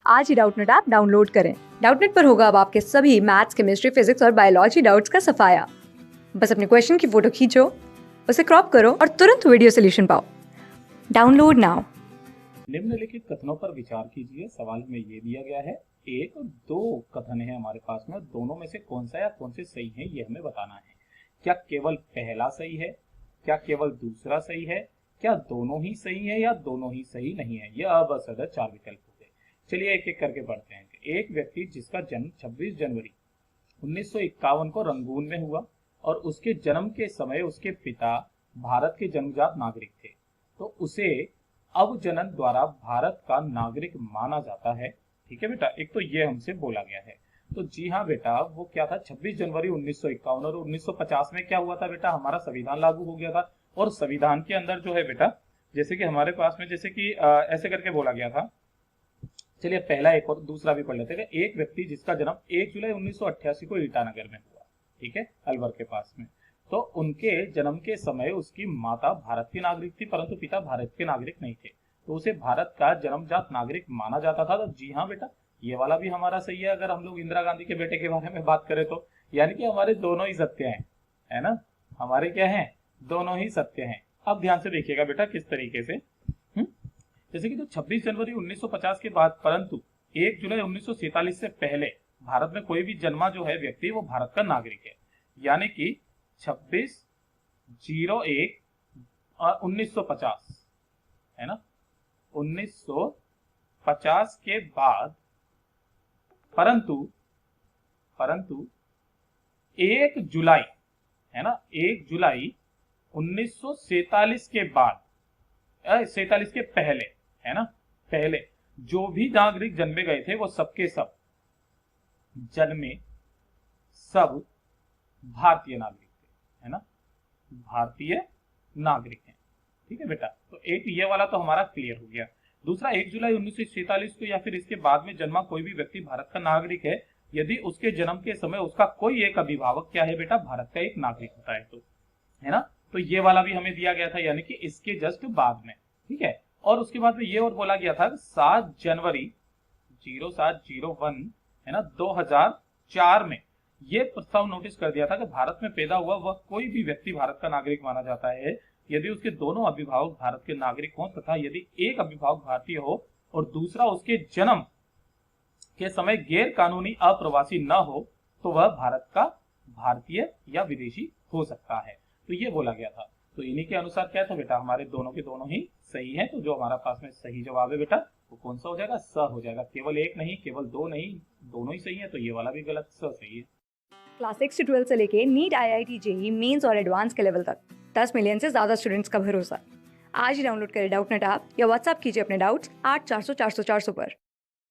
आज ही Doubtnut app download करें। Doubtnut पर होगा अब आपके सभी मैथ्स, केमिस्ट्री, फिजिक्स और बायोलॉजी डाउट्स का सफाया। बस अपने क्वेश्चन की फोटो खींचो, उसे क्रॉप करो और तुरंत वीडियो सोल्यूशन पाओ। Download now. निम्नलिखित कथनों पर विचार कीजिए। सवाल में ये दिया गया है, एक और दो कथन है हमारे पास में, दोनों में से कौन सा या कौन से सही है ये हमें बताना है। क्या केवल पहला सही है, क्या केवल दूसरा सही है, क्या दोनों ही सही है या दोनों ही सही नहीं है। यह अब चार विकल्प हो गए। चलिए एक एक करके पढ़ते हैं। एक व्यक्ति जिसका जन्म 26 जनवरी 1951 को रंगून में हुआ और उसके जन्म के समय उसके पिता भारत के जन्मजात नागरिक थे, तो उसे अवजनन द्वारा भारत का नागरिक माना जाता है। ठीक है बेटा, एक तो ये हमसे बोला गया है। तो जी हाँ बेटा, वो क्या था, 26 जनवरी 1951 और 1950 में क्या हुआ था बेटा, हमारा संविधान लागू हो गया था। और संविधान के अंदर जो है बेटा, जैसे कि हमारे पास में जैसे कि ऐसे करके बोला गया था। चलिए पहला एक और दूसरा भी पढ़ लेते हैं। एक व्यक्ति जिसका जन्म 1 जुलाई 1988 को ईटानगर में हुआ, ठीक है, अलवर के पास में, तो उनके जन्म के समय उसकी माता भारत की नागरिक थी परंतु पिता भारत के नागरिक नहीं थे, तो उसे भारत का जन्मजात नागरिक माना जाता था। तो जी हाँ बेटा, ये वाला भी हमारा सही है। अगर हम लोग इंदिरा गांधी के बेटे के बारे में बात करें तो यानी कि हमारे दोनों ही सत्य हैं, है ना, हमारे क्या हैं, दोनों ही सत्य हैं। अब ध्यान से देखिएगा बेटा किस तरीके से। जैसे कि जो 26 जनवरी 1950 के बाद परंतु 1 जुलाई 1947 से पहले भारत में कोई भी जन्मा जो है व्यक्ति वो भारत का नागरिक है। यानी कि 26/01/1950 है ना, 1950 के बाद परंतु 1 जुलाई है ना, 1 जुलाई 1947 के बाद 47 के पहले है ना, पहले जो भी नागरिक जन्मे गए थे वो सबके सब जन्मे सब भारतीय नागरिक थे, है ना, भारतीय नागरिक हैं। ठीक है बेटा, तो एक ये वाला तो हमारा क्लियर हो गया। दूसरा, 1 जुलाई 1947 को या फिर इसके बाद में जन्मा कोई भी व्यक्ति भारत का नागरिक है यदि उसके जन्म के समय उसका कोई एक अभिभावक क्या है बेटा, भारत का एक नागरिक होता है, तो है ना, तो ये वाला भी हमें दिया गया था, यानी कि इसके जस्ट बाद में। ठीक है, और उसके बाद में ये और बोला गया था 7 जनवरी 0701 है ना 2004 में ये प्रस्ताव नोटिस कर दिया था कि भारत में पैदा हुआ वह कोई भी व्यक्ति भारत का नागरिक माना जाता है यदि उसके दोनों अभिभावक भारत के नागरिक हों तथा यदि एक अभिभावक भारतीय हो और दूसरा उसके जन्म के समय गैर कानूनी अप्रवासी न हो तो वह भारत का भारतीय या विदेशी हो सकता है। तो ये बोला गया था। तो इन्हीं के अनुसार क्या था बेटा, हमारे दोनों के दोनों ही सही है। तो जो हमारा पास में सही जवाब है बेटा वो कौन सा हो जाएगा, स हो जाएगा। केवल एक नहीं, केवल दो नहीं, दोनों ही सही है। तो ये वाला भी गलत, स सही है। क्लास 6 से 12 से लेके नीट, IIT, जेईई मेंस और एडवांस के लेवल तक 10 मिलियन से ज्यादा स्टूडेंट्स का भरोसा। आज ही डाउनलोड करें डाउटनेट ऐप या व्हाट्सएप कीजिए अपने डाउट्स 8400 400 400 पर।